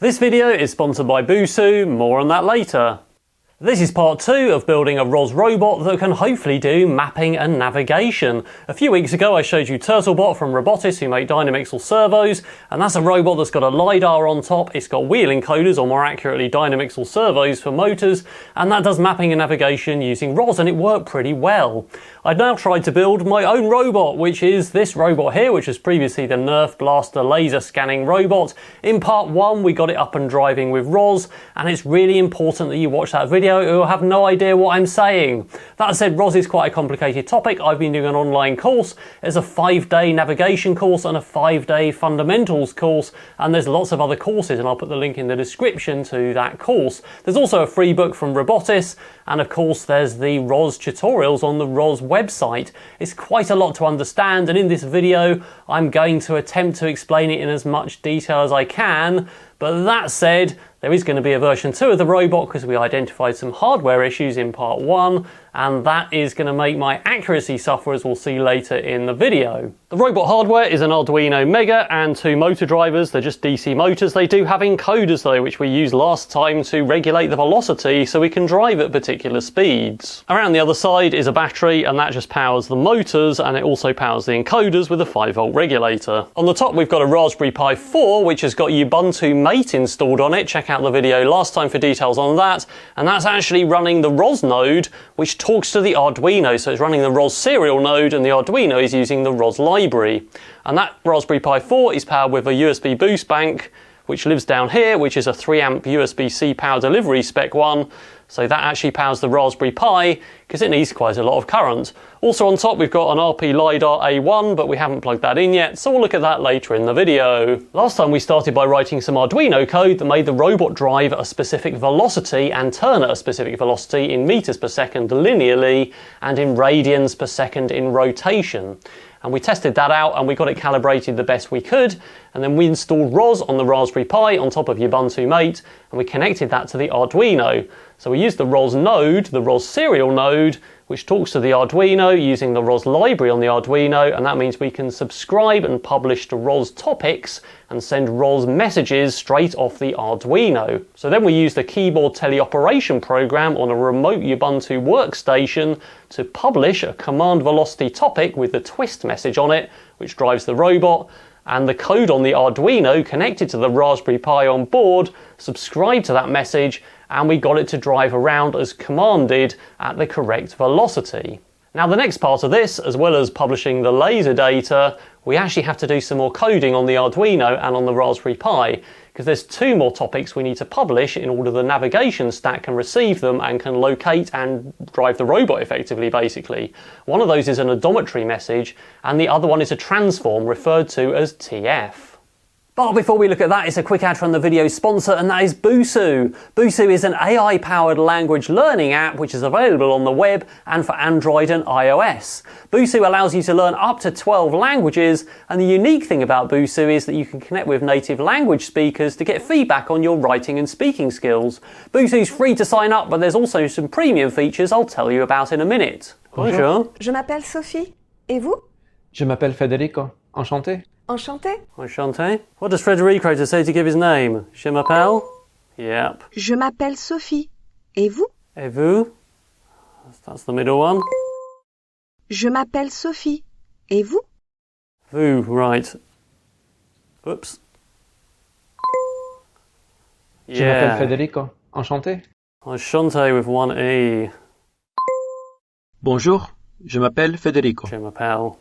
This video is sponsored by Busu, more on that later. This is part 2 of building a ROS robot that can hopefully do mapping and navigation. A few weeks ago I showed you Turtlebot from Robotics, who make Dynamixel servos, and that's a robot that's got a LiDAR on top, it's got wheel encoders, or more accurately Dynamixel servos for motors, and that does mapping and navigation using ROS, and it worked pretty well. I've now tried to build my own robot, which is this robot here, which was previously the NERF Blaster laser scanning robot. In part 1 we got it up and driving with ROS, and it's really important that you watch that video. You'll have no idea what I'm saying. That said, ROS is quite a complicated topic. I've been doing an online course. There's a 5-day navigation course and a 5-day fundamentals course, and there's lots of other courses, and I'll put the link in the description to that course. There's also a free book from Robotics, and of course there's the ROS tutorials on the ROS website. It's quite a lot to understand, and in this video I'm going to attempt to explain it in as much detail as I can. But that said, there is going to be a version 2 of the robot because we identified some hardware issues in part 1, and that is going to make my accuracy suffer, as we'll see later in the video. The robot hardware is an Arduino Mega and 2 motor drivers. They're just DC motors. They do have encoders though, which we used last time to regulate the velocity so we can drive at particular speeds. Around the other side is a battery, and that just powers the motors, and it also powers the encoders with a 5-volt regulator. On the top we've got a Raspberry Pi 4 which has got Ubuntu Mate installed on it. Check out the video last time for details on that, and that's actually running the ROS node which talks to the Arduino, so it's running the ROS serial node and the Arduino is using the ROS library. And that Raspberry Pi 4 is powered with a USB boost bank which lives down here, which is a 3-amp USB-C power delivery spec one, so that actually powers the Raspberry Pi because it needs quite a lot of current. Also on top we've got an RP LiDAR A1, but we haven't plugged that in yet, so we'll look at that later in the video. Last time we started by writing some Arduino code that made the robot drive at a specific velocity and turn at a specific velocity in meters per second linearly and in radians per second in rotation. And we tested that out and we got it calibrated the best we could, and then we installed ROS on the Raspberry Pi on top of Ubuntu Mate, and we connected that to the Arduino. So we used the ROS node, the ROS serial node, which talks to the Arduino using the ROS library on the Arduino, and that means we can subscribe and publish to ROS topics and send ROS messages straight off the Arduino. So then we used a keyboard teleoperation program on a remote Ubuntu workstation to publish a command velocity topic with the twist message on it, which drives the robot, and the code on the Arduino connected to the Raspberry Pi on board subscribed to that message, and we got it to drive around as commanded at the correct velocity. Now the next part of this, as well as publishing the laser data, we actually have to do some more coding on the Arduino and on the Raspberry Pi, because there's 2 more topics we need to publish in order the navigation stack can receive them and can locate and drive the robot effectively, basically. One of those is an odometry message, and the other one is a transform referred to as TF. But before we look at that, it's a quick ad from the video's sponsor, and that is Busu. Busu is an AI-powered language learning app which is available on the web and for Android and iOS. Busu allows you to learn up to 12 languages, and the unique thing about Busu is that you can connect with native language speakers to get feedback on your writing and speaking skills. Busu's free to sign up, but there's also some premium features I'll tell you about in a minute. Bonjour. Je m'appelle Sophie. Et vous? Je m'appelle Federico. Enchanté. Enchanté. Enchanté. What does Federico to say to give his name? Je m'appelle? Yep. Je m'appelle Sophie. Et vous? Et vous? That's the middle one. Je m'appelle Sophie. Et vous? Vous, right. Oops. Je m'appelle Federico. Enchanté. Enchanté with one E. Bonjour, je m'appelle Federico. Je m'appelle.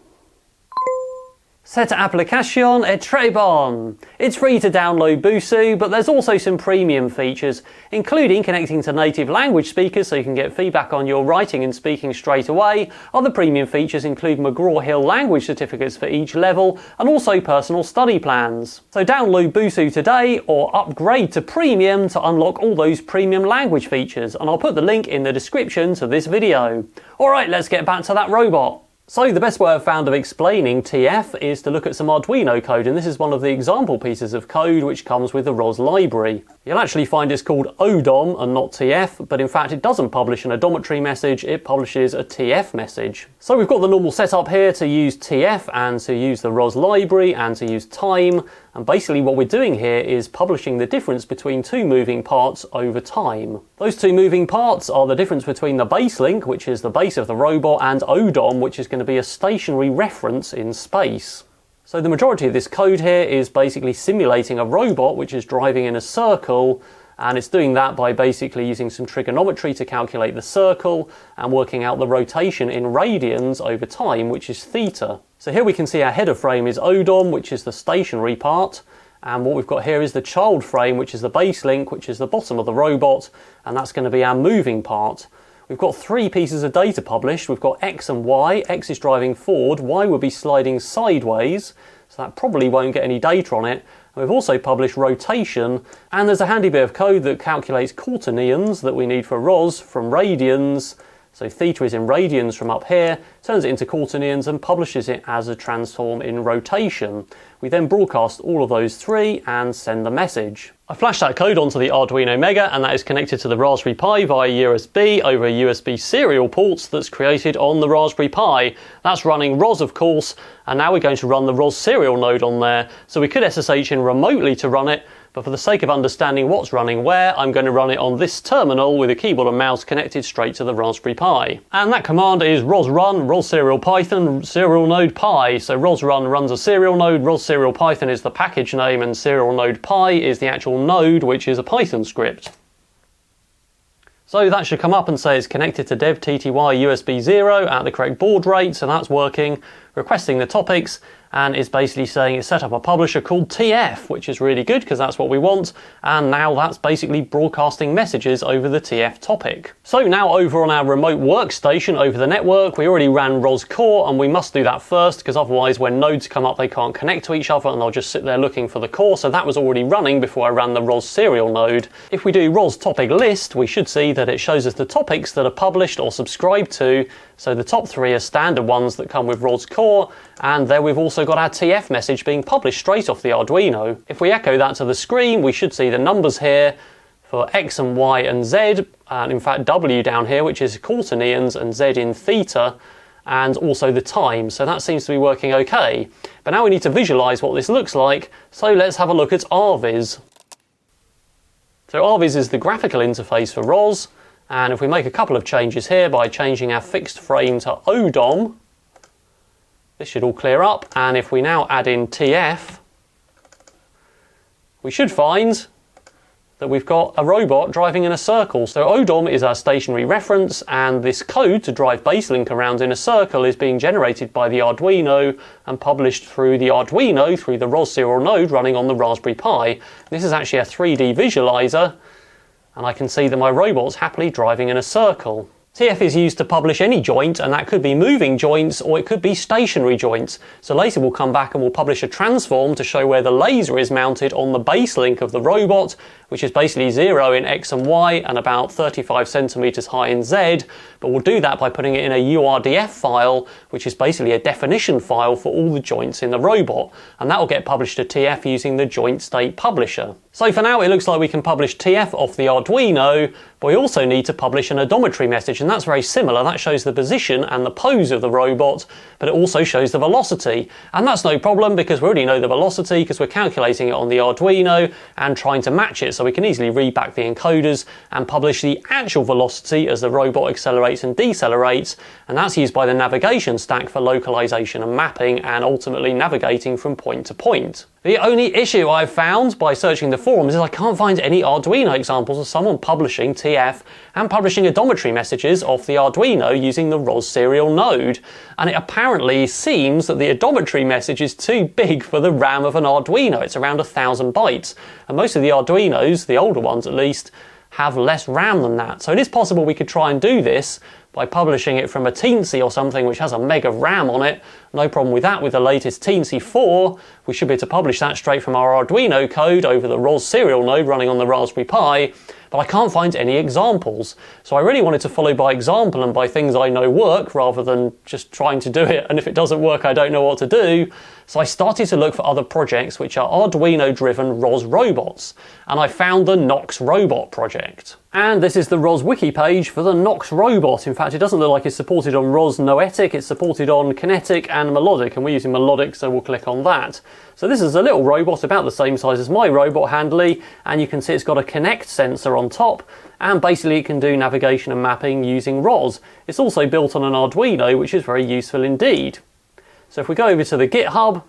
Cette application est très bonne. It's free to download Busu, but there's also some premium features, including connecting to native language speakers so you can get feedback on your writing and speaking straight away. Other premium features include McGraw-Hill language certificates for each level, and also personal study plans. So download Busu today or upgrade to premium to unlock all those premium language features, and I'll put the link in the description to this video. Alright, let's get back to that robot. So the best way I've found of explaining TF is to look at some Arduino code, and this is one of the example pieces of code which comes with the ROS library. You'll actually find it's called ODOM and not TF, but in fact it doesn't publish an odometry message, it publishes a TF message. So we've got the normal setup here to use TF and to use the ROS library and to use time. And basically what we're doing here is publishing the difference between two moving parts over time. Those two moving parts are the difference between the base link, which is the base of the robot, and odom, which is going to be a stationary reference in space. So the majority of this code here is basically simulating a robot which is driving in a circle, and it's doing that by basically using some trigonometry to calculate the circle and working out the rotation in radians over time, which is theta. So here we can see our header frame is odom, which is the stationary part, and what we've got here is the child frame, which is the base link, which is the bottom of the robot, and that's going to be our moving part. We've got three pieces of data published. We've got X and Y. X is driving forward, Y will be sliding sideways, so that probably won't get any data on it. We've also published rotation, and there's a handy bit of code that calculates quaternions that we need for ROS from radians. So theta is in radians from up here, turns it into quaternions and publishes it as a transform in rotation. We then broadcast all of those three and send the message. I flashed that code onto the Arduino Mega, and that is connected to the Raspberry Pi via USB over a USB serial port that's created on the Raspberry Pi. That's running ROS, of course, and now we're going to run the ROS serial node on there. So we could SSH in remotely to run it, but for the sake of understanding what's running where, I'm going to run it on this terminal with a keyboard and mouse connected straight to the Raspberry Pi. And that command is ROS run, ROS serial Python, serial node Pi. So ROS run runs a serial node, ROS serial Python is the package name, and serial node Pi is the actual node, which is a Python script. So that should come up and say it's connected to dev TTY USB 0 at the correct baud rate, so that's working. Requesting the topics, and it's basically saying it's set up a publisher called TF, which is really good because that's what we want, and now that's basically broadcasting messages over the TF topic. So now over on our remote workstation over the network, we already ran ROS core, and we must do that first because otherwise when nodes come up they can't connect to each other and they'll just sit there looking for the core, so that was already running before I ran the ROS serial node. If we do ROS topic list, we should see that it shows us the topics that are published or subscribed to. So the top three are standard ones that come with ROS core, and there we've also got our TF message being published straight off the Arduino. If we echo that to the screen, we should see the numbers here for X and Y and Z, and in fact W down here, which is quaternions, and Z in theta, and also the time. So that seems to be working okay. But now we need to visualize what this looks like, so let's have a look at RViz. So RViz is the graphical interface for ROS. And if we make a couple of changes here by changing our fixed frame to odom, this should all clear up. And if we now add in TF, we should find that we've got a robot driving in a circle. So odom is our stationary reference, and this code to drive baselink around in a circle is being generated by the Arduino and published through the Arduino through the ROS serial node running on the Raspberry Pi. This is actually a 3D visualizer, and I can see that my robot's happily driving in a circle. TF is used to publish any joint, and that could be moving joints or it could be stationary joints. So later we'll come back and we'll publish a transform to show where the laser is mounted on the base link of the robot, which is basically 0 in X and Y and about 35 centimeters high in Z, but we'll do that by putting it in a Urdf file, which is basically a definition file for all the joints in the robot, and that will get published to TF using the joint state publisher. So for now it looks like we can publish TF off the Arduino, but we also need to publish an odometry message, and that's very similar. That shows the position and the pose of the robot, but it also shows the velocity, and that's no problem because we already know the velocity because we're calculating it on the Arduino and trying to match it, so we can easily read back the encoders and publish the actual velocity as the robot accelerates and decelerates, and that's used by the navigation stack for localization and mapping and ultimately navigating from point to point. The only issue I've found by searching the forums is I can't find any Arduino examples of someone publishing TF and publishing odometry messages off the Arduino using the ROS serial node. And it apparently seems that the odometry message is too big for the RAM of an Arduino. It's around 1000 bytes. And most of the Arduinos, the older ones at least, have less RAM than that. So it is possible we could try and do this by publishing it from a Teensy or something which has a mega RAM on it. No problem with that. With the latest Teensy 4, we should be able to publish that straight from our Arduino code over the ROS serial node running on the Raspberry Pi, but I can't find any examples. So I really wanted to follow by example and by things I know work rather than just trying to do it, and if it doesn't work I don't know what to do. So I started to look for other projects which are Arduino-driven ROS robots, and I found the Knox Robot project. And this is the ROS wiki page for the Knox Robot. In fact, fact, it doesn't look like it's supported on ROS Noetic, it's supported on Kinetic and Melodic, and we're using Melodic, so we'll click on that. So this is a little robot about the same size as my robot Handley, and you can see it's got a Connect sensor on top, and basically it can do navigation and mapping using ROS. It's also built on an Arduino, which is very useful indeed. So if we go over to the GitHub,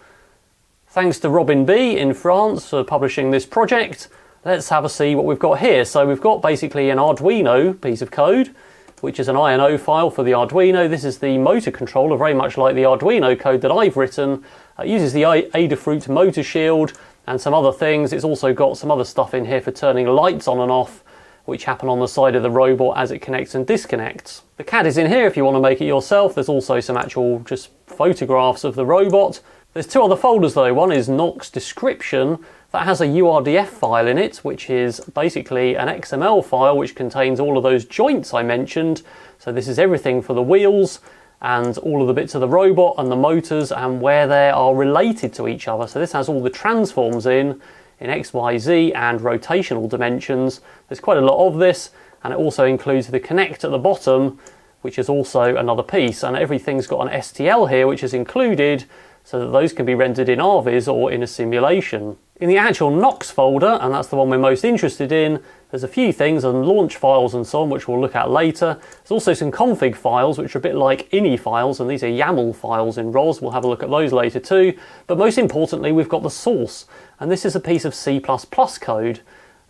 thanks to Robin B in France for publishing this project, let's have a see what we've got here. So we've got basically an Arduino piece of code, which is an INO file for the Arduino. This is the motor controller, very much like the Arduino code that I've written. It uses the Adafruit motor shield and some other things. It's also got some other stuff in here for turning lights on and off, which happen on the side of the robot as it connects and disconnects. The CAD is in here if you want to make it yourself. There's also some actual just photographs of the robot. There's two other folders though. One is Knox description. That has a URDF file in it, which is basically an XML file which contains all of those joints I mentioned. So this is everything for the wheels and all of the bits of the robot and the motors and where they are related to each other. So this has all the transforms in X, Y, Z and rotational dimensions. There's quite a lot of this, and it also includes the connect at the bottom, which is also another piece, and everything's got an STL here which is included so that those can be rendered in RViz or in a simulation. In the actual Knox folder, and that's the one we're most interested in, there's a few things and launch files and so on, which we'll look at later. There's also some config files, which are a bit like ini files, and these are YAML files in ROS. We'll have a look at those later too. But most importantly, we've got the source, and this is a piece of C++ code.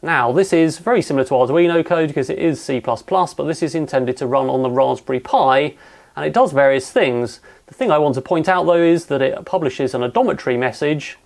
Now, this is very similar to Arduino code because it is C++, but this is intended to run on the Raspberry Pi, and it does various things. The thing I want to point out though is that it publishes an odometry message,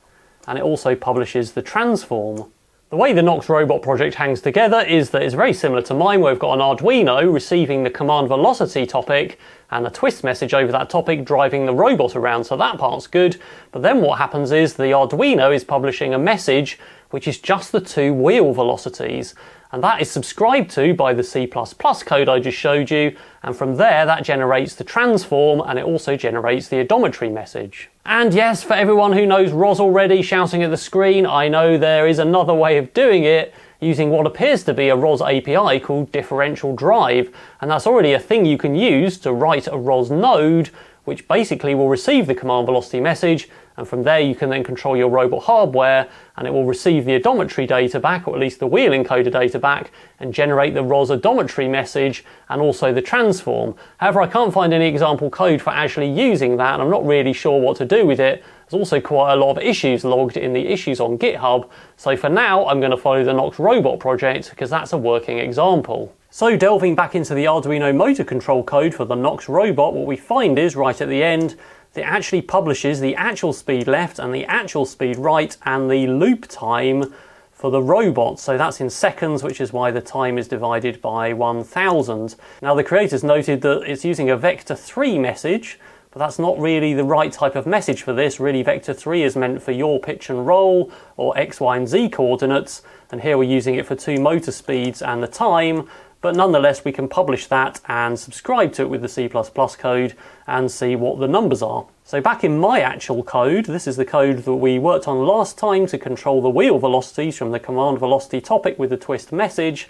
and it also publishes the transform. The way the Knox Robot project hangs together is that it's very similar to mine, where we've got an Arduino receiving the command velocity topic and a twist message over that topic driving the robot around, so that part's good. But then what happens is the Arduino is publishing a message which is just the two wheel velocities, and that is subscribed to by the C++ code I just showed you, and from there that generates the transform, and it also generates the odometry message. And yes, for everyone who knows ROS already shouting at the screen, I know there is another way of doing it using what appears to be a ROS API called Differential Drive, and that's already a thing you can use to write a ROS node which basically will receive the command velocity message, and from there you can then control your robot hardware, and it will receive the odometry data back, or at least the wheel encoder data back, and generate the ROS odometry message and also the transform. However, I can't find any example code for actually using that, and I'm not really sure what to do with it. There's also quite a lot of issues logged in the issues on GitHub, so for now I'm going to follow the Knox Robot project because that's a working example. So delving back into the Arduino motor control code for the Knox Robot, what we find is right at the end that it actually publishes the actual speed left and the actual speed right and the loop time for the robot. So that's in seconds, which is why the time is divided by 1000. Now the creators noted that it's using a vector 3 message, but that's not really the right type of message for this. Really, vector 3 is meant for your pitch and roll or X, Y and Z coordinates, and here we're using it for 2 motor speeds and the time. But nonetheless, we can publish that and subscribe to it with the C++ code and see what the numbers are. So back in my actual code, this is the code that we worked on last time to control the wheel velocities from the command velocity topic with the twist message.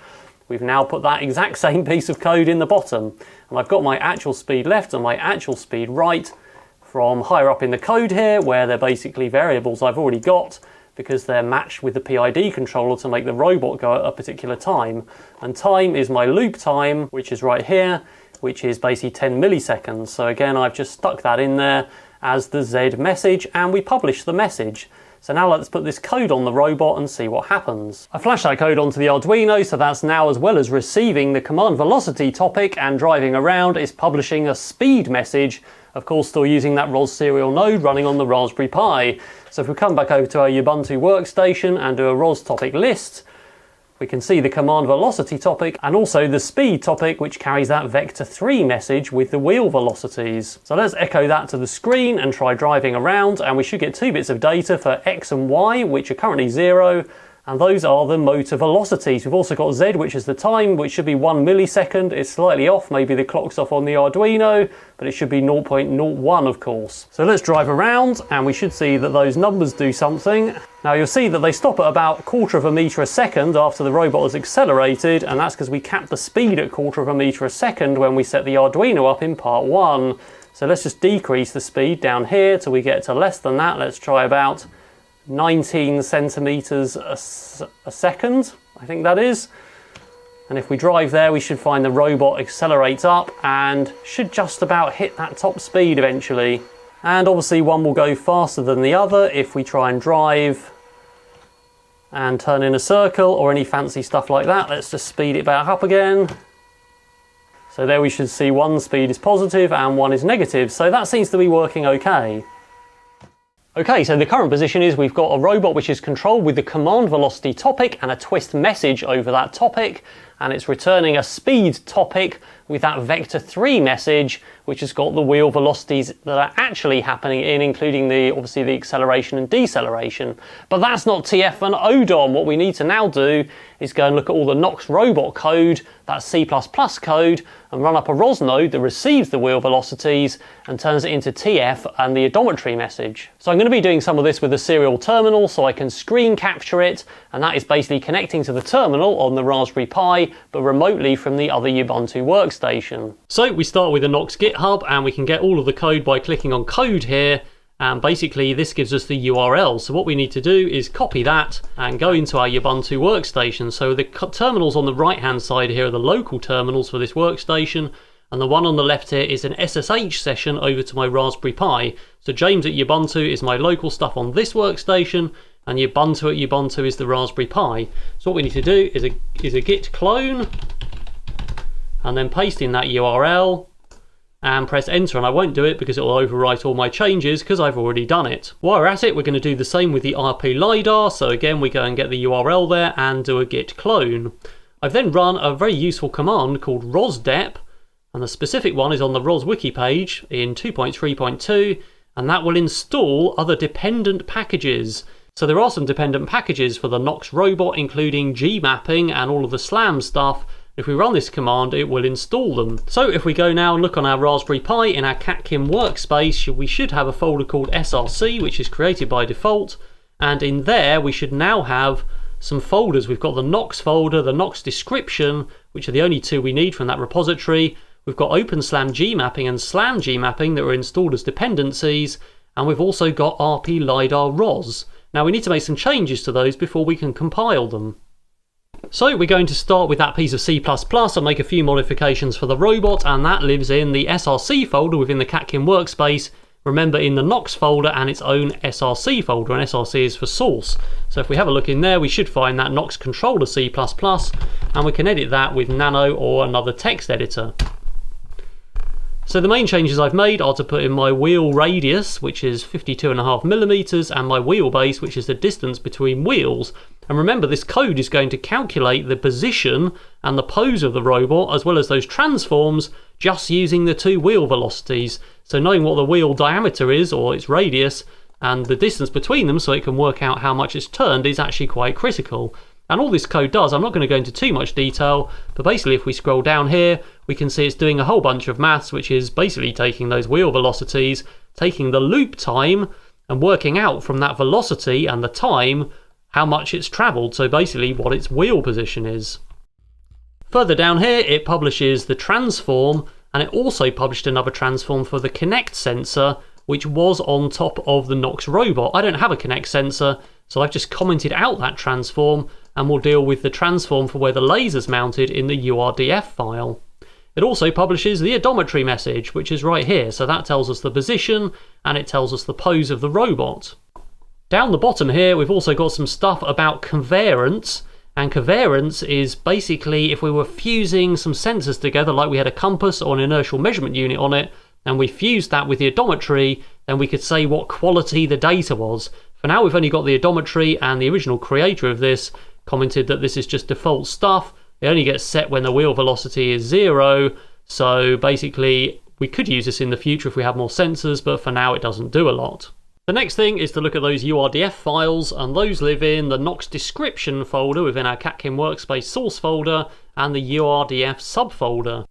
We've now put that exact same piece of code in the bottom. And I've got my actual speed left and my actual speed right from higher up in the code here, where they're basically variables I've already got, because they're matched with the PID controller to make the robot go at a particular time. And time is my loop time, which is right here, which is basically 10 milliseconds. So again, I've just stuck that in there as the Z message, and we publish the message. So now let's put this code on the robot and see what happens. I flashed that code onto the Arduino, so that's now, as well as receiving the command velocity topic and driving around, is publishing a speed message, of course still using that ROS serial node running on the Raspberry Pi. So if we come back over to our Ubuntu workstation and do a ROS topic list, we can see the command velocity topic and also the speed topic, which carries that vector 3 message with the wheel velocities. So let's echo that to the screen and try driving around, and we should get 2 bits of data for X and Y, which are currently 0, And those are the motor velocities. We've also got Z, which is the time, which should be 1 millisecond. It's slightly off, maybe the clock's off on the Arduino, but it should be 0.01 of course. So let's drive around and we should see that those numbers do something. Now you'll see that they stop at about 1/4 meter a second after the robot has accelerated, and that's because we capped the speed at 1/4 meter a second when we set the Arduino up in part 1. So let's just decrease the speed down here till we get to less than that. Let's try about 19 centimeters a second, I think that is. And if we drive there, we should find the robot accelerates up and should just about hit that top speed eventually. And obviously one will go faster than the other if we try and drive and turn in a circle or any fancy stuff like that. Let's just speed it back up again. So there we should see one speed is positive and one is negative. So that seems to be working okay. Okay, so the current position is we've got a robot which is controlled with the command velocity topic and a twist message over that topic, and it's returning a speed topic with that vector3 message, which has got the wheel velocities that are actually happening in, including obviously the acceleration and deceleration. But that's not TF and ODOM. What we need to now do is go and look at all the Knox Robot code, that C++ code, and run up a ROS node that receives the wheel velocities and turns it into TF and the odometry message. So I'm going to be doing some of this with a serial terminal so I can screen capture it, and that is basically connecting to the terminal on the Raspberry Pi, but remotely from the other Ubuntu workstation. So we start with the Knox GitHub, and we can get all of the code by clicking on code here, and basically this gives us the URL. So what we need to do is copy that and go into our Ubuntu workstation. So the terminals on the right hand side here are the local terminals for this workstation, and the one on the left here is an SSH session over to my Raspberry Pi. So James at Ubuntu is my local stuff on this workstation, and Ubuntu at Ubuntu is the Raspberry Pi. So what we need to do is a git clone, and then paste in that URL and press enter, and I won't do it because it will overwrite all my changes because I've already done it. While we're at it, we're going to do the same with the RP LiDAR. So again, we go and get the URL there and do a git clone. I've then run a very useful command called rosdep, and the specific one is on the ROS wiki page in 2.3.2, and that will install other dependent packages. So there are some dependent packages for the Knox Robot, including Gmapping and all of the SLAM stuff. If we run this command, it will install them. So if we go now and look on our Raspberry Pi in our Catkin workspace, we should have a folder called SRC, which is created by default. And in there, we should now have some folders. We've got the Knox folder, the Knox description, which are the only two we need from that repository. We've got OpenSlam Gmapping and SLAM Gmapping that were installed as dependencies. And we've also got RP LiDAR ROS. Now we need to make some changes to those before we can compile them. So we're going to start with that piece of C++ and make a few modifications for the robot, and that lives in the SRC folder within the Catkin workspace. Remember, in the Knox folder and its own SRC folder, and SRC is for source. So if we have a look in there, we should find that Knox controller C++, and we can edit that with Nano or another text editor. So the main changes I've made are to put in my wheel radius, which is 52.5 millimeters, and my wheelbase, which is the distance between wheels. And remember, this code is going to calculate the position and the pose of the robot, as well as those transforms, just using the two wheel velocities. So knowing what the wheel diameter is, or its radius, and the distance between them so it can work out how much it's turned is actually quite critical. And all this code does, I'm not going to go into too much detail, but basically if we scroll down here, we can see it's doing a whole bunch of maths, which is basically taking those wheel velocities, taking the loop time, and working out from that velocity and the time how much it's travelled, so basically what its wheel position is. Further down here, it publishes the transform, and it also published another transform for the Kinect sensor, which was on top of the Knox Robot. I don't have a Kinect sensor, so I've just commented out that transform, and we'll deal with the transform for where the laser's mounted in the Urdf file. It also publishes the odometry message, which is right here, so that tells us the position and it tells us the pose of the robot. Down the bottom here, we've also got some stuff about covariance, and covariance is basically if we were fusing some sensors together, like we had a compass or an inertial measurement unit on it, and we fused that with the odometry, then we could say what quality the data was. For now, we've only got the odometry, and the original creator of this commented that this is just default stuff. It only gets set when the wheel velocity is 0, so basically we could use this in the future if we have more sensors, but for now it doesn't do a lot. The next thing is to look at those URDF files, and those live in the Knox description folder within our Catkin workspace source folder and the URDF subfolder.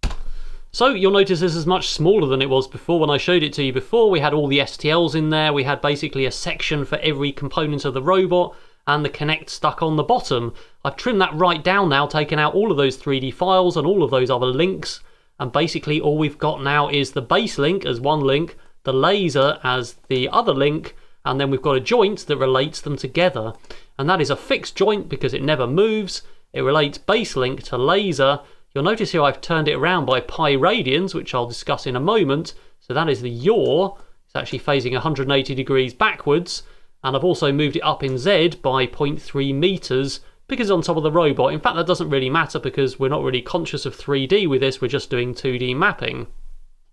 So you'll notice this is much smaller than it was before. When I showed it to you before, we had all the STLs in there. We had basically a section for every component of the robot and the connect stuck on the bottom. I've trimmed that right down now, taken out all of those 3D files and all of those other links, and basically all we've got now is the base link as one link, the laser as the other link, and then we've got a joint that relates them together. And that is a fixed joint because it never moves. It relates base link to laser. You'll notice here I've turned it around by pi radians, which I'll discuss in a moment. So that is the yaw. It's actually phasing 180 degrees backwards. And I've also moved it up in Z by 0.3 meters because it's on top of the robot. In fact, that doesn't really matter because we're not really conscious of 3D with this. We're just doing 2D mapping.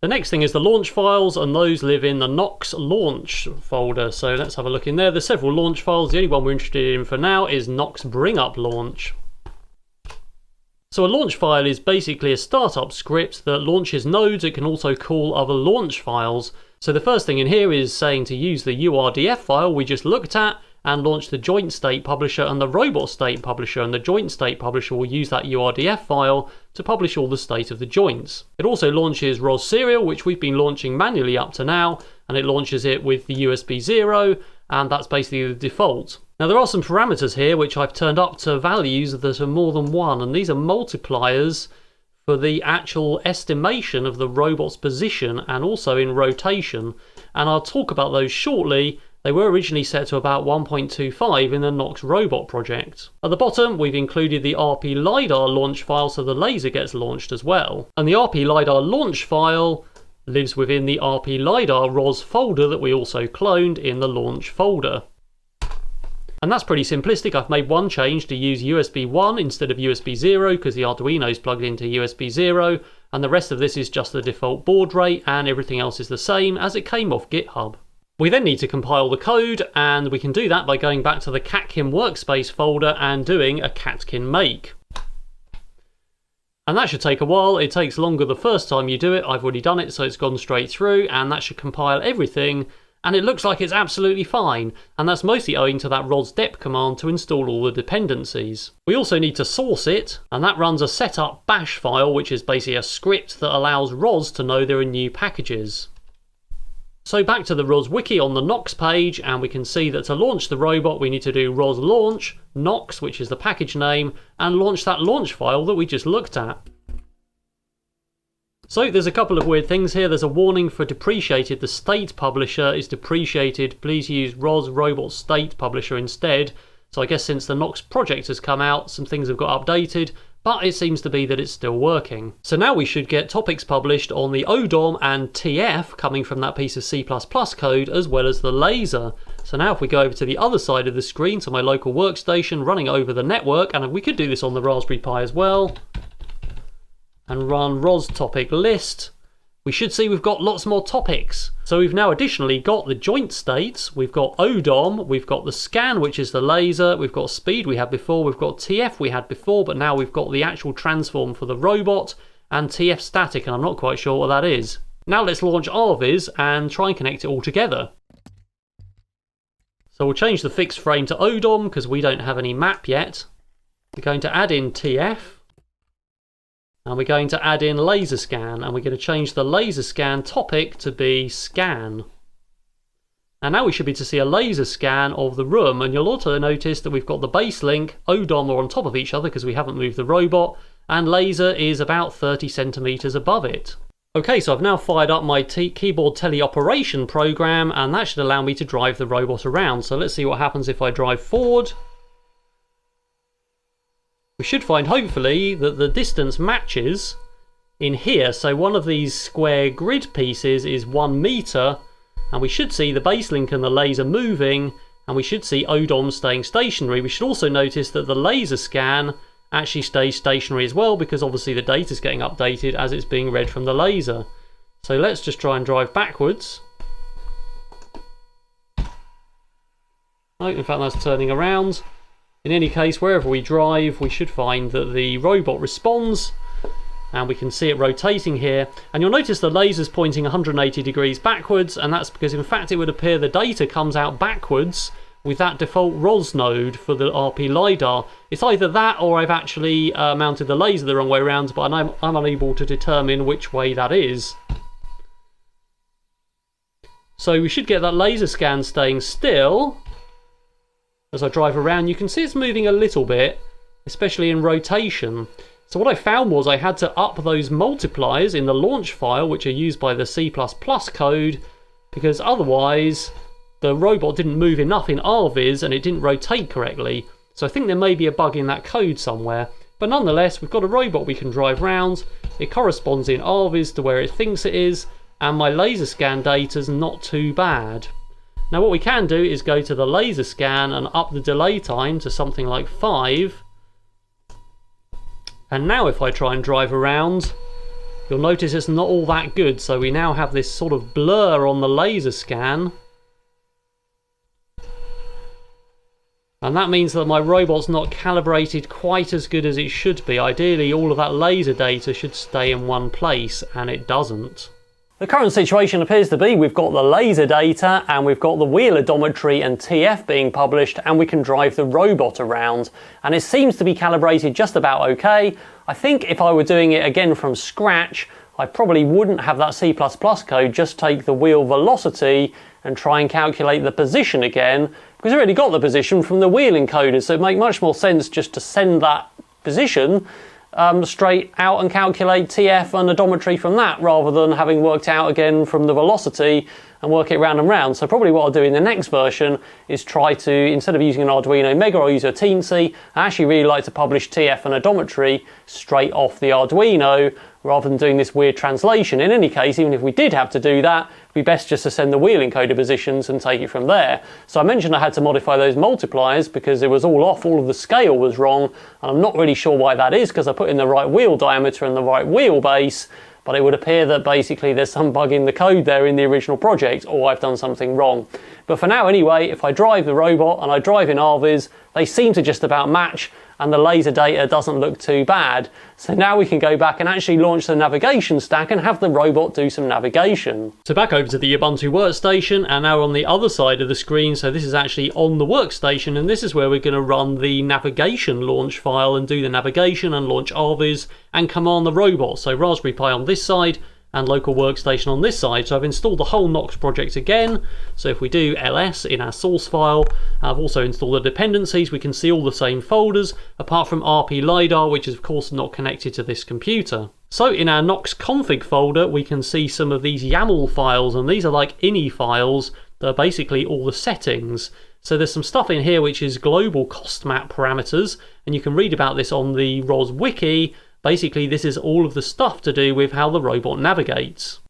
The next thing is the launch files, and those live in the Knox launch folder. So let's have a look in there. There's several launch files. The only one we're interested in for now is Knox bring up launch. So a launch file is basically a startup script that launches nodes. It can also call other launch files. So the first thing in here is saying to use the URDF file we just looked at and launch the joint state publisher and the robot state publisher, and the joint state publisher will use that URDF file to publish all the state of the joints. It also launches ROS serial, which we've been launching manually up to now, and it launches it with the USB 0, and that's basically the default. Now there are some parameters here which I've turned up to values that are more than 1, and these are multipliers for the actual estimation of the robot's position and also in rotation, and I'll talk about those shortly. They were originally set to about 1.25 in the Knox Robot project. At the bottom, we've included the RP LiDAR launch file so the laser gets launched as well. And the RP LiDAR launch file lives within the RP LiDAR ROS folder that we also cloned in the launch folder. And that's pretty simplistic. I've made one change to use USB 1 instead of USB 0 because the Arduino is plugged into USB 0, and the rest of this is just the default baud rate, and everything else is the same as it came off GitHub. We then need to compile the code, and we can do that by going back to the Catkin workspace folder and doing a catkin make. And that should take a while. It takes longer the first time you do it. I've already done it, so it's gone straight through, and that should compile everything, and it looks like it's absolutely fine, and that's mostly owing to that ROS-dep command to install all the dependencies. We also need to source it, and that runs a setup bash file, which is basically a script that allows ROS to know there are new packages. So back to the ROS wiki on the Knox page, and we can see that to launch the robot we need to do ROS launch Knox, which is the package name, and launch that launch file that we just looked at. So there's a couple of weird things here. There's a warning for depreciated. The state publisher is depreciated. Please use ROS robot state publisher instead. So I guess since the Knox project has come out, some things have got updated, but it seems to be that it's still working. So now we should get topics published on the ODOM and TF coming from that piece of C++ code, as well as the laser. So now if we go over to the other side of the screen, to my local workstation running over the network, and we could do this on the Raspberry Pi as well, and run ROS topic list, we should see we've got lots more topics. So we've now additionally got the joint states, we've got ODOM, we've got the scan, which is the laser, we've got speed we had before, we've got TF we had before, but now we've got the actual transform for the robot, and TF static, and I'm not quite sure what that is. Now let's launch RViz and try and connect it all together. So we'll change the fixed frame to ODOM because we don't have any map yet. We're going to add in TF. And we're going to add in laser scan, and we're going to change the laser scan topic to be scan. And now we should be able to see a laser scan of the room, and you'll also notice that we've got the base link, ODOM are on top of each other because we haven't moved the robot, and laser is about 30 centimeters above it. Okay, so I've now fired up my keyboard teleoperation program, and that should allow me to drive the robot around. So let's see what happens if I drive forward. We should find, hopefully, that the distance matches in here. So one of these square grid pieces is 1 meter, and we should see the base link and the laser moving, and we should see ODOM staying stationary. We should also notice that the laser scan actually stays stationary as well, because obviously the data is getting updated as it's being read from the laser. So let's just try and drive backwards. Oh, in fact, that's turning around. In any case, wherever we drive, we should find that the robot responds, and we can see it rotating here, and you'll notice the laser's pointing 180 degrees backwards, and that's because in fact it would appear the data comes out backwards with that default ROS node for the RP LiDAR. It's either that or I've actually mounted the laser the wrong way around, but I'm unable to determine which way that is. So we should get that laser scan staying still. As I drive around, you can see it's moving a little bit, especially in rotation. So what I found was I had to up those multipliers in the launch file, which are used by the C++ code, because otherwise the robot didn't move enough in RViz and it didn't rotate correctly. So I think there may be a bug in that code somewhere. But nonetheless, we've got a robot we can drive round. It corresponds in RViz to where it thinks it is, and my laser scan data's not too bad. Now what we can do is go to the laser scan and up the delay time to something like 5. And now if I try and drive around, you'll notice it's not all that good. So we now have this sort of blur on the laser scan. And that means that my robot's not calibrated quite as good as it should be. Ideally, all of that laser data should stay in one place, and it doesn't. The current situation appears to be we've got the laser data and we've got the wheel odometry and TF being published, and we can drive the robot around, and it seems to be calibrated just about okay. I think if I were doing it again from scratch, I probably wouldn't have that C++ code, just take the wheel velocity and try and calculate the position again, because I already got the position from the wheel encoders, so it'd make much more sense just to send that position straight out and calculate TF and odometry from that, rather than having worked out again from the velocity and work it round and round. So probably what I'll do in the next version is try to, instead of using an Arduino Mega, I'll use a Teensy. I actually really like to publish TF and odometry straight off the Arduino, rather than doing this weird translation. In any case, even if we did have to do that, it'd be best just to send the wheel encoder positions and take it from there. So I mentioned I had to modify those multipliers because it was all off, all of the scale was wrong, and I'm not really sure why that is, because I put in the right wheel diameter and the right wheelbase, but it would appear that basically there's some bug in the code there in the original project, or I've done something wrong. But for now anyway, if I drive the robot and I drive in RViz, they seem to just about match, and the laser data doesn't look too bad. So now we can go back and actually launch the navigation stack and have the robot do some navigation. So back over to the Ubuntu workstation, and now on the other side of the screen, so this is actually on the workstation, and this is where we're going to run the navigation launch file and do the navigation and launch RViz and command the robot. So Raspberry Pi on this side and local workstation on this side. So I've installed the whole Knox project again. So if we do ls in our source file, I've also installed the dependencies. We can see all the same folders, apart from RP LiDAR, which is of course not connected to this computer. So in our Knox config folder, we can see some of these YAML files, and these are like ini files. They're basically all the settings. So there's some stuff in here which is global cost map parameters, and you can read about this on the ROS wiki. Basically, this is all of the stuff to do with how the robot navigates.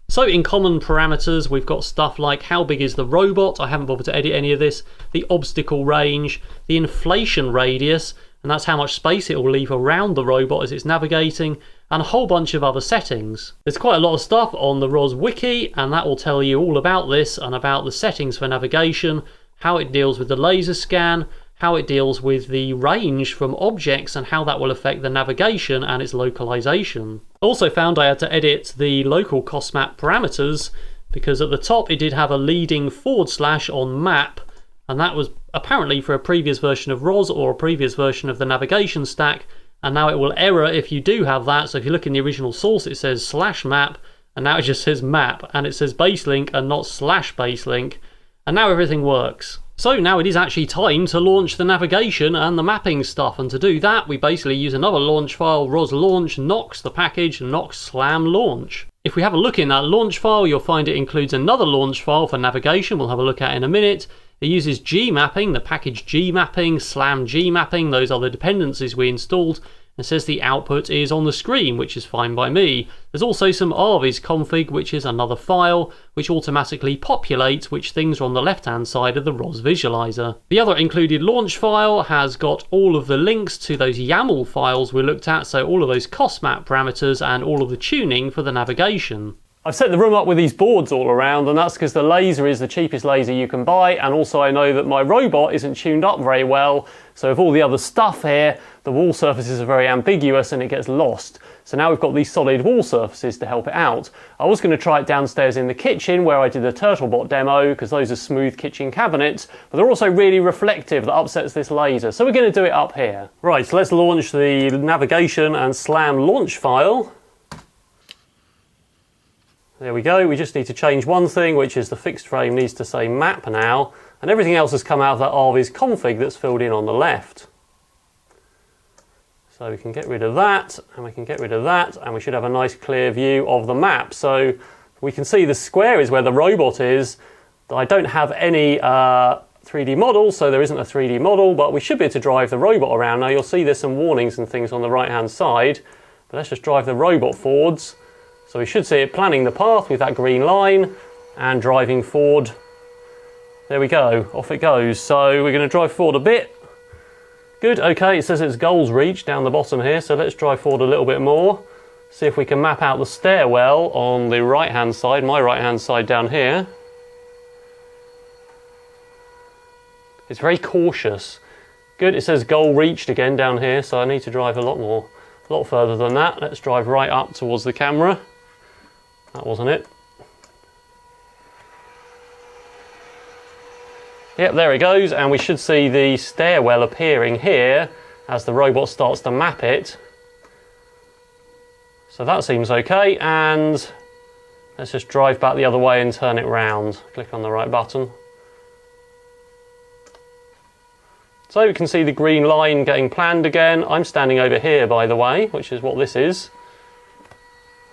So in common parameters, we've got stuff like how big is the robot. I haven't bothered to edit any of this. The obstacle range, the inflation radius, and that's how much space it will leave around the robot as it's navigating, and a whole bunch of other settings. There's quite a lot of stuff on the ROS wiki, and that will tell you all about this and about the settings for navigation, how it deals with the laser scan, how it deals with the range from objects and how that will affect the navigation and its localization. Also found I had to edit the local cost map parameters, because at the top it did have a leading / on map, and that was apparently for a previous version of ROS or a previous version of the navigation stack, and now it will error if you do have that. So if you look in the original source, it says /map, and now it just says map, and it says baselink and not /baselink, and now everything works. So now it is actually time to launch the navigation and the mapping stuff, and to do that we basically use another launch file, ROS launch Knox, the package Knox slam launch. If we have a look in that launch file, you'll find it includes another launch file for navigation we'll have a look at in a minute. It uses gmapping, the package gmapping, slam gmapping, those are the dependencies we installed. It says the output is on the screen, which is fine by me. There's also some RViz config, which is another file which automatically populates which things are on the left hand side of the ROS visualizer. The other included launch file has got all of the links to those YAML files we looked at, so all of those cost map parameters and all of the tuning for the navigation. I've set the room up with these boards all around, and that's because the laser is the cheapest laser you can buy, and also I know that my robot isn't tuned up very well, so with all the other stuff here, the wall surfaces are very ambiguous and it gets lost. So now we've got these solid wall surfaces to help it out. I was going to try it downstairs in the kitchen where I did the Turtlebot demo, because those are smooth kitchen cabinets, but they're also really reflective, that upsets this laser, so we're going to do it up here. Right, so let's launch the navigation and SLAM launch file. There we go. We just need to change one thing, which is the fixed frame needs to say map now, and everything else has come out of that RV's config that's filled in on the left. So we can get rid of that, and we can get rid of that, and we should have a nice clear view of the map. So we can see the square is where the robot is. I don't have any 3D model, so there isn't a 3D model, but we should be able to drive the robot around. Now you'll see there's some warnings and things on the right hand side, but let's just drive the robot forwards. So we should see it planning the path with that green line and driving forward. There we go, off it goes. So we're going to drive forward a bit. Good, okay, it says its goals reached down the bottom here, so let's drive forward a little bit more. See if we can map out the stairwell on the right hand side, my right hand side down here. It's very cautious. Good, it says goal reached again down here, so I need to drive a lot further than that. Let's drive right up towards the camera. That wasn't it. Yep, there it goes, and we should see the stairwell appearing here as the robot starts to map it. So that seems okay, and let's just drive back the other way and turn it round. Click on the right button. So we can see the green line getting planned again. I'm standing over here, by the way, which is what this is.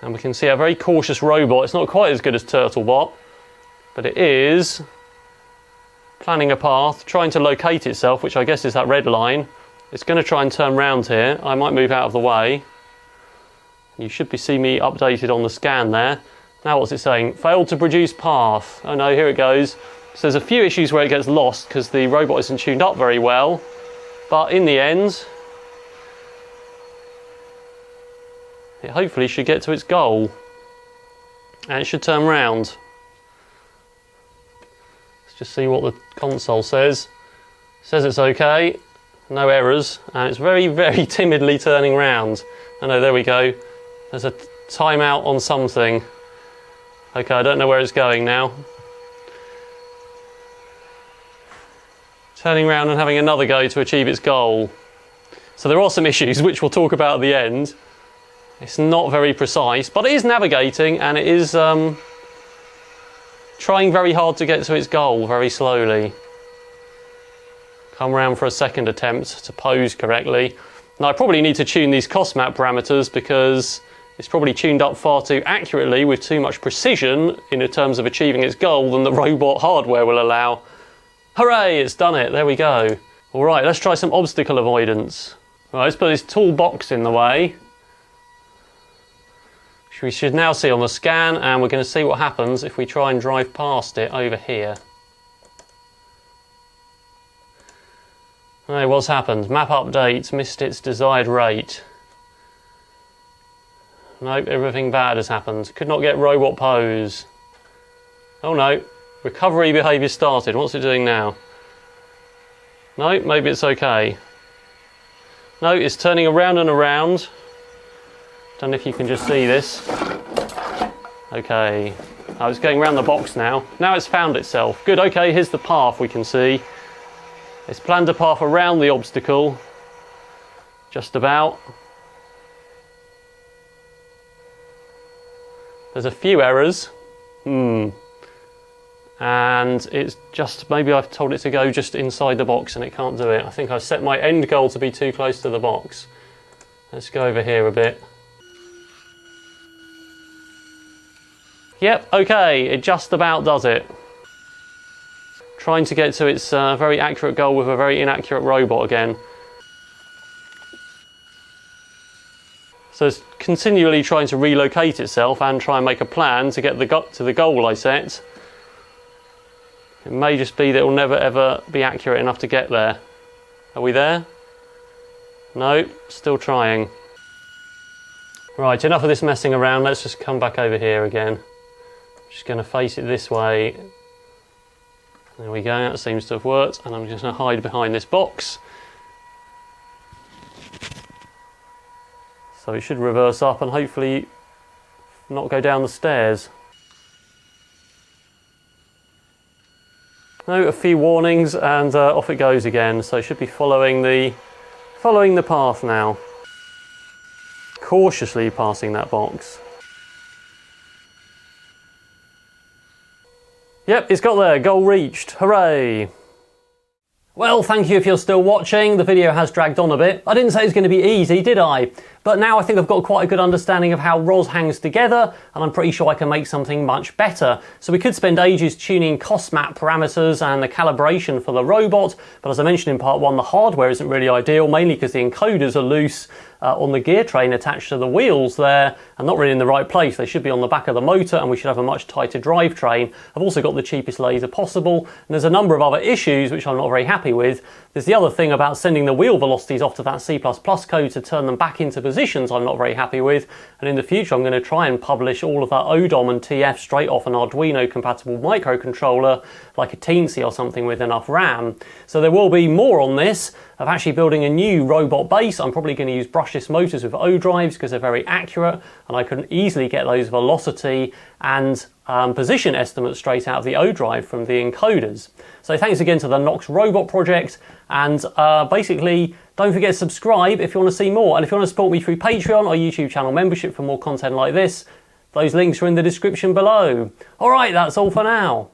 And we can see a very cautious robot. It's not quite as good as Turtlebot, but it is planning a path, trying to locate itself, which I guess is that red line. It's going to try and turn round here. I might move out of the way. You should see me updated on the scan there. Now what's it saying? Failed to produce path. Oh no, here it goes. So there's a few issues where it gets lost because the robot isn't tuned up very well, but in the end it hopefully should get to its goal and it should turn round. Let's just see what the console says. It says it's okay, no errors, and it's very, very timidly turning round. Oh no, there we go. There's a timeout on something. Okay, I don't know where it's going now. Turning around and having another go to achieve its goal. So there are some issues which we'll talk about at the end. It's not very precise, but it is navigating and it is trying very hard to get to its goal very slowly. Come around for a second attempt to pose correctly. Now I probably need to tune these cost map parameters because it's probably tuned up far too accurately with too much precision in terms of achieving its goal than the robot hardware will allow. Hooray, it's done it, there we go. Alright, let's try some obstacle avoidance. Right, let's put this tall box in the way. Which we should now see on the scan, and we're going to see what happens if we try and drive past it over here. Hey, what's happened? Map update, missed its desired rate. Nope, everything bad has happened. Could not get robot pose. Oh no. Recovery behaviour started. What's it doing now? No, maybe it's okay. No, it's turning around and around. Don't know if you can just see this. Okay. Oh, it's going around the box now. Now it's found itself. Good, okay, here's the path we can see. It's planned a path around the obstacle. Just about. There's a few errors. And it's just, maybe I've told it to go just inside the box and it can't do it. I think I've set my end goal to be too close to the box. Let's go over here a bit. Yep, okay, it just about does it. Trying to get to its very accurate goal with a very inaccurate robot again. So it's continually trying to relocate itself and try and make a plan to get to the goal I set. It may just be that it will never ever be accurate enough to get there. Are we there? No, still trying. Right, enough of this messing around. Let's just come back over here again. Just going to face it this way. There we go, that seems to have worked, and I'm just going to hide behind this box. So it should reverse up and hopefully not go down the stairs. No, a few warnings and off it goes again, so it should be following the path now. Cautiously passing that box. Yep, it's got there, goal reached, hooray! Well, thank you if you're still watching. The video has dragged on a bit. I didn't say it was going to be easy, did I? But now I think I've got quite a good understanding of how ROS hangs together, and I'm pretty sure I can make something much better. So we could spend ages tuning cost map parameters and the calibration for the robot, but as I mentioned in part 1, the hardware isn't really ideal, mainly because the encoders are loose on the gear train attached to the wheels there, and not really in the right place. They should be on the back of the motor, and we should have a much tighter drivetrain. I've also got the cheapest laser possible, and there's a number of other issues which I'm not very happy with. There's the other thing about sending the wheel velocities off to that C++ code to turn them back into positions I'm not very happy with, and in the future I'm going to try and publish all of that ODOM and TF straight off an Arduino compatible microcontroller, like a Teensy or something with enough RAM. So there will be more on this, of actually building a new robot base. I'm probably going to use brushless motors with O drives because they're very accurate, and I can easily get those velocity and position estimates straight out of the O drive from the encoders. So thanks again to the Knox Robot project, and basically don't forget to subscribe if you want to see more, and if you want to support me through Patreon or YouTube channel membership for more content like this, those links are in the description below. Alright, that's all for now.